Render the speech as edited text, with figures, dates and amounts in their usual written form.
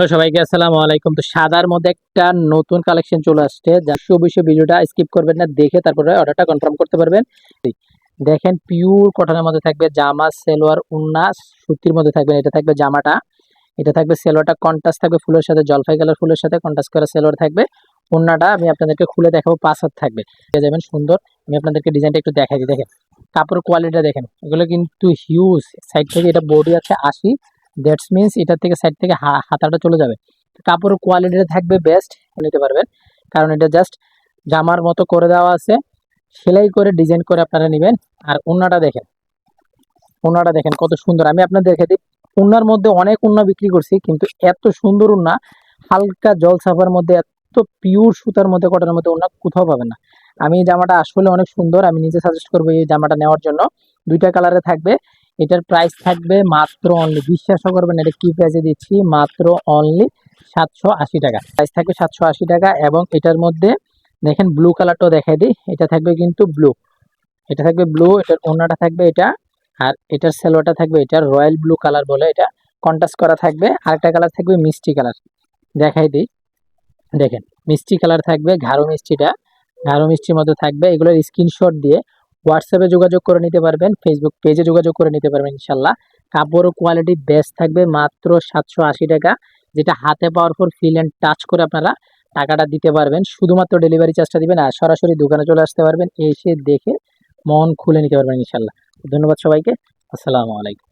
তো সবাইকে আসসালামু আলাইকুম। তো সাদার মধ্যে একটা নতুন কালেকশন চলে আসছে, যা অবশ্যই ভিডিওটা স্কিপ করবেন না, দেখে তারপরে অর্ডারটা কনফার্ম করতে পারবেন। দেখেন, পিওর কটনের মধ্যে থাকবে জামা, সালোয়ার, ওড়না সুতির মধ্যে থাকবে। এটা থাকবে জামাটা, এটা থাকবে সালোয়ারটা কন্ট্রাস্ট থাকবে ফুলের সাথে, জলপাই কালার ফুলের সাথে কন্ট্রাস্ট করা সালোয়ার থাকবে। ওড়নাটা আমি আপনাদেরকে খুলে দেখাবো, 5 হাত থাকবে, পেয়ে যাবেন সুন্দর। আমি আপনাদেরকে ডিজাইনটা একটু দেখাই দিই। দেখেন কাপড়ের কোয়ালিটিটা দেখেন, এগুলো কিন্তু হিউজ। সাইড থেকে এটা বডি আছে 80, দ্যাটস মিনস এটার থেকে সাইড থেকে হাতাটা চলে যাবে। কাপড়ের কোয়ালিটিটা থাকবে বেস্ট, নিতে পারবেন, কারণ এটা জাস্ট জামার মতো করে দেওয়া আছে, সেলাই করে ডিজাইন করে আপনারা নেবেন। আর ওড়নাটা দেখেন, ওড়নাটা দেখেন কত সুন্দর। আমি আপনাদের দেখে দিই, ওড়নার মধ্যে অনেক ওড়না বিক্রি করছি, কিন্তু এত সুন্দর ওড়না, হালকা জল সাফার মধ্যে, এত পিওর সুতার মধ্যে, কটনের মধ্যে ওড়না কোথাও পাবেন না। আমি এই জামাটা আসলে অনেক সুন্দর, আমি নিজে সাজেস্ট করবো এই জামাটা নেওয়ার জন্য। দুইটা কালারে থাকবে। এটার প্রাইস থাকবে মাত্র অনলি, বিশ্বাসও করবেন এটা কি প্রাইসে দিচ্ছি, মাত্র অনলি 780 টাকা। প্রাইস থাকবে 780 টাকা। এবং এটার মধ্যে দেখেন ব্লু কালারটাও দেখাই দিই, এটা থাকবে কিন্তু ব্লু, এটা থাকবে ব্লু, এটার ওড়নাটা থাকবে এটা, আর এটার সেলোটা থাকবে এটা রয়্যাল ব্লু কালার বলে, এটা কন্ট্রাস্ট করা থাকবে। আরেকটা কালার থাকবে মিষ্টি কালার, দেখাই দিই। দেখেন মিষ্টি কালার থাকবে, গাঢ় মিষ্টিটা, গাঢ় মিষ্টির মধ্যে থাকবে। এগুলোর স্ক্রিনশট দিয়ে হোয়াটসঅ্যাপে যোগাযোগ করে নিতে পারবেন, ফেসবুক পেজে যোগাযোগ করে নিতে পারবেন ইনশাল্লাহ। কাপড় কোয়ালিটি বেস্ট থাকবে, মাত্র 780 টাকা, যেটা হাতে পাওয়ার পর ফিল অ্যান্ড টাচ করে আপনারা টাকাটা দিতে পারবেন। শুধুমাত্র ডেলিভারি চার্জটা দিবেন, আর সরাসরি দোকানে চলে আসতে পারবেন, এসে দেখে মন খুলে নিতে পারবেন ইনশাল্লাহ। ধন্যবাদ সবাইকে, আসসালামু আলাইকুম।